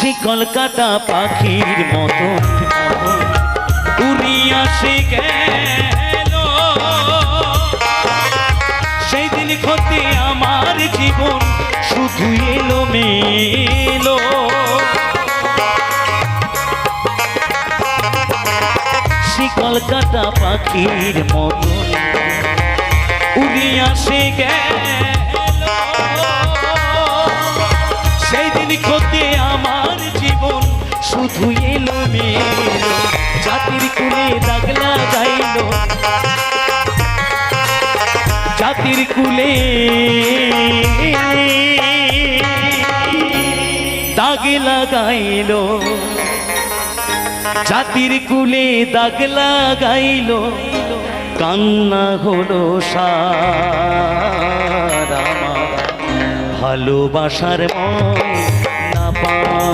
শিকল কাটা পাখির মতো উড়িয়া সে গেল। সেই দিন হতে আমার জীবন শুধু এলো মেলো। শিকল কাটা পাখির মতো উড়িয়া সে গেল। সেই দিন হতে আমার জীবন শুধু এলো মেলো। জাতির কুলে দাগ লাগাইল, জাতির কুলে দাগ লাগাইল, জাতির কুলে দাগ লাগাইল। কান্না হলো সার আমার ভালোবাসার মন।